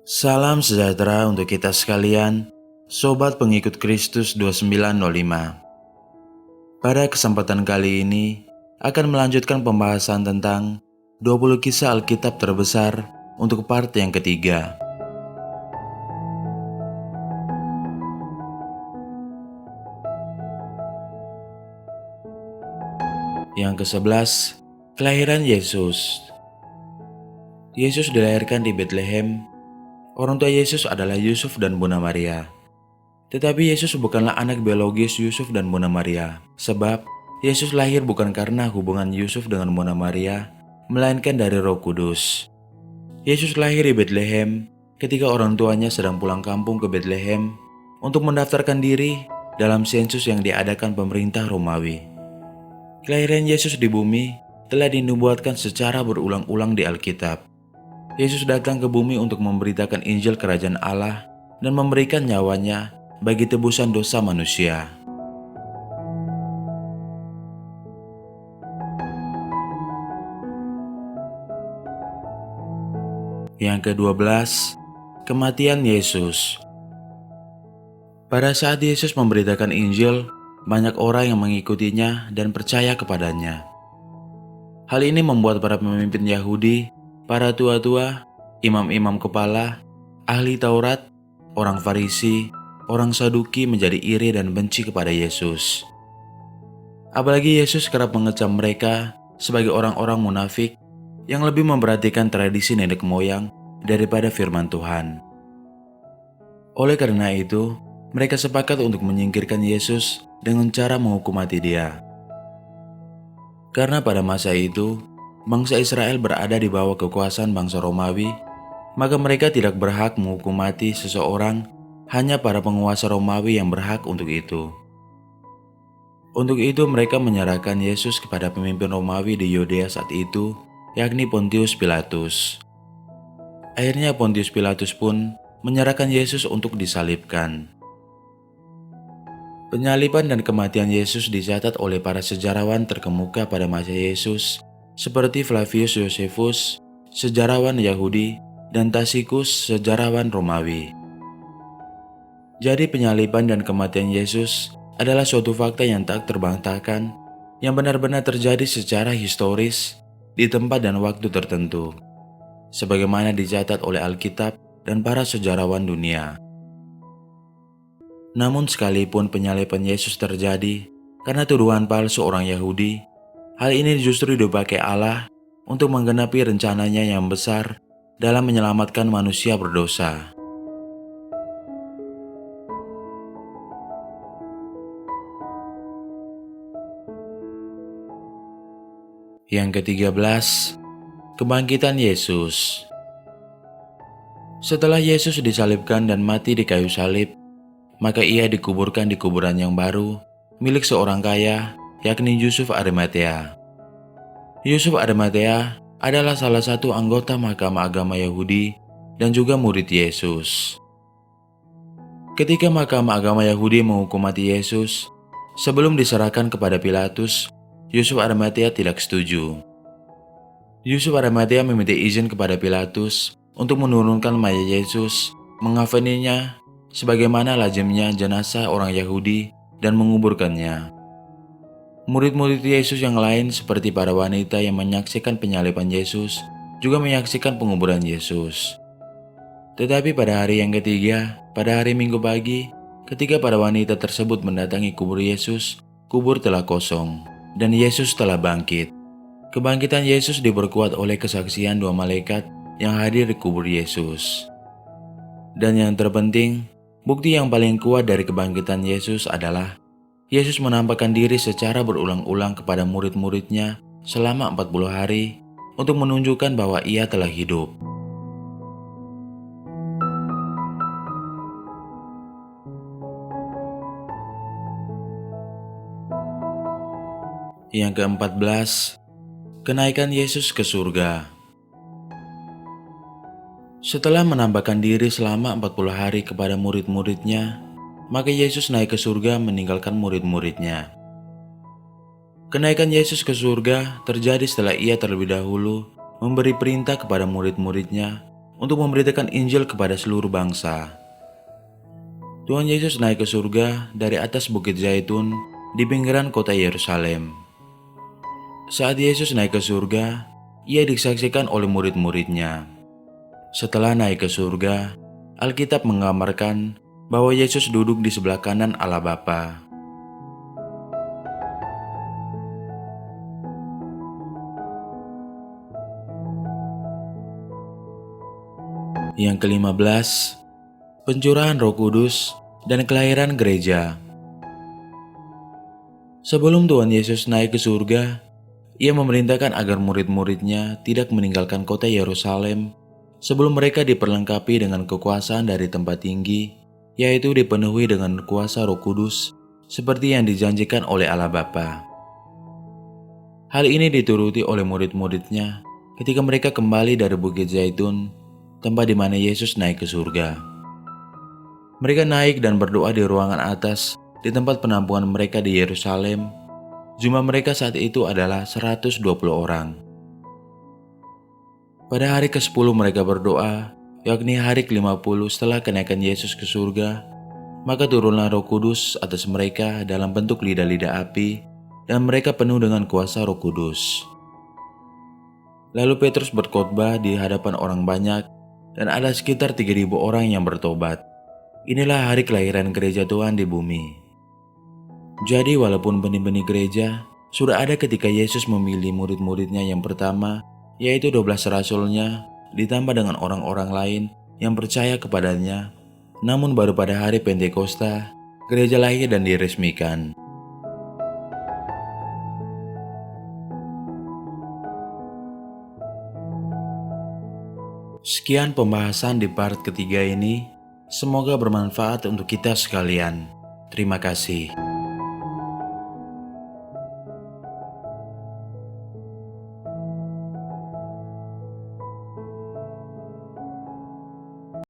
Salam sejahtera untuk kita sekalian, Sobat Pengikut Kristus 2905. Pada kesempatan kali ini, akan melanjutkan pembahasan tentang 20 kisah Alkitab terbesar untuk part yang ketiga. Yang ke-11, kelahiran Yesus. Yesus dilahirkan di Bethlehem. Orang tua Yesus adalah Yusuf dan Bunda Maria. Tetapi Yesus bukanlah anak biologis Yusuf dan Bunda Maria, sebab Yesus lahir bukan karena hubungan Yusuf dengan Bunda Maria, melainkan dari Roh Kudus. Yesus lahir di Bethlehem ketika orang tuanya sedang pulang kampung ke Bethlehem untuk mendaftarkan diri dalam sensus yang diadakan pemerintah Romawi. Kelahiran Yesus di bumi telah dinubuatkan secara berulang-ulang di Alkitab. Yesus datang ke bumi untuk memberitakan Injil Kerajaan Allah dan memberikan nyawanya bagi tebusan dosa manusia. Yang ke-12, kematian Yesus. Pada saat Yesus memberitakan Injil, banyak orang yang mengikutinya dan percaya kepadanya. Hal ini membuat para pemimpin Yahudi, para tua-tua, imam-imam kepala, ahli Taurat, orang Farisi, orang Saduki menjadi iri dan benci kepada Yesus. Apalagi Yesus kerap mengecam mereka sebagai orang-orang munafik yang lebih memperhatikan tradisi nenek moyang daripada firman Tuhan. Oleh karena itu, mereka sepakat untuk menyingkirkan Yesus dengan cara menghukum mati dia. Karena pada masa itu, bangsa Israel berada di bawah kekuasaan bangsa Romawi, maka mereka tidak berhak menghukum mati seseorang, hanya para penguasa Romawi yang berhak untuk itu. Untuk itu mereka menyerahkan Yesus kepada pemimpin Romawi di Yudea saat itu, yakni Pontius Pilatus. Akhirnya Pontius Pilatus pun menyerahkan Yesus untuk disalibkan. Penyaliban dan kematian Yesus dicatat oleh para sejarawan terkemuka pada masa Yesus, seperti Flavius Josephus, sejarawan Yahudi, dan Tacitus, sejarawan Romawi. Jadi penyaliban dan kematian Yesus adalah suatu fakta yang tak terbantahkan, yang benar-benar terjadi secara historis di tempat dan waktu tertentu, sebagaimana dicatat oleh Alkitab dan para sejarawan dunia. Namun sekalipun penyaliban Yesus terjadi karena tuduhan palsu orang Yahudi, hal ini justru dipakai Allah untuk menggenapi rencananya yang besar dalam menyelamatkan manusia berdosa. Yang ke-13, kebangkitan Yesus. Setelah Yesus disalibkan dan mati di kayu salib, maka ia dikuburkan di kuburan yang baru milik seorang kaya, yakni Yusuf Arimatea. Yusuf Arimatea adalah salah satu anggota Mahkamah Agama Yahudi dan juga murid Yesus. Ketika Mahkamah Agama Yahudi menghukum mati Yesus, sebelum diserahkan kepada Pilatus, Yusuf Arimatea tidak setuju. Yusuf Arimatea meminta izin kepada Pilatus untuk menurunkan mayat Yesus, mengafaninya sebagaimana lazimnya jenazah orang Yahudi dan menguburkannya. Murid-murid Yesus yang lain seperti para wanita yang menyaksikan penyaliban Yesus juga menyaksikan penguburan Yesus. Tetapi pada hari yang ketiga, pada hari Minggu pagi, ketika para wanita tersebut mendatangi kubur Yesus, kubur telah kosong dan Yesus telah bangkit. Kebangkitan Yesus diperkuat oleh kesaksian dua malaikat yang hadir di kubur Yesus. Dan yang terpenting, bukti yang paling kuat dari kebangkitan Yesus adalah Yesus menampakkan diri secara berulang-ulang kepada murid-muridnya selama 40 hari untuk menunjukkan bahwa ia telah hidup. Yang ke-14, kenaikan Yesus ke surga. Setelah menampakkan diri selama 40 hari kepada murid-muridnya, maka Yesus naik ke surga meninggalkan murid-muridnya. Kenaikan Yesus ke surga terjadi setelah ia terlebih dahulu memberi perintah kepada murid-muridnya untuk memberitakan Injil kepada seluruh bangsa. Tuhan Yesus naik ke surga dari atas Bukit Zaitun di pinggiran kota Yerusalem. Saat Yesus naik ke surga, ia disaksikan oleh murid-muridnya. Setelah naik ke surga, Alkitab menggambarkan bahwa Yesus duduk di sebelah kanan Allah Bapa. Yang ke-15, pencurahan Roh Kudus dan kelahiran gereja. Sebelum Tuhan Yesus naik ke surga, ia memerintahkan agar murid-muridnya tidak meninggalkan kota Yerusalem sebelum mereka diperlengkapi dengan kekuasaan dari tempat tinggi, yaitu dipenuhi dengan kuasa Roh Kudus seperti yang dijanjikan oleh Allah Bapa. Hal ini dituruti oleh murid-muridnya ketika mereka kembali dari Bukit Zaitun, tempat di mana Yesus naik ke surga. Mereka naik dan berdoa di ruangan atas di tempat penampungan mereka di Yerusalem. Jumlah mereka saat itu adalah 120 orang. Pada hari ke-10 mereka berdoa, yakni hari ke-50 setelah kenaikan Yesus ke surga, maka turunlah Roh Kudus atas mereka dalam bentuk lidah-lidah api, dan mereka penuh dengan kuasa Roh Kudus. Lalu Petrus berkhotbah di hadapan orang banyak, dan ada sekitar 3.000 orang yang bertobat. Inilah hari kelahiran gereja Tuhan di bumi. Jadi walaupun benih-benih gereja sudah ada ketika Yesus memilih murid-muridnya yang pertama, yaitu 12 rasulnya, ditambah dengan orang-orang lain yang percaya kepadanya, namun baru pada hari Pentakosta, gereja lahir dan diresmikan. Sekian pembahasan di part ketiga ini. Semoga bermanfaat untuk kita sekalian. Terima kasih.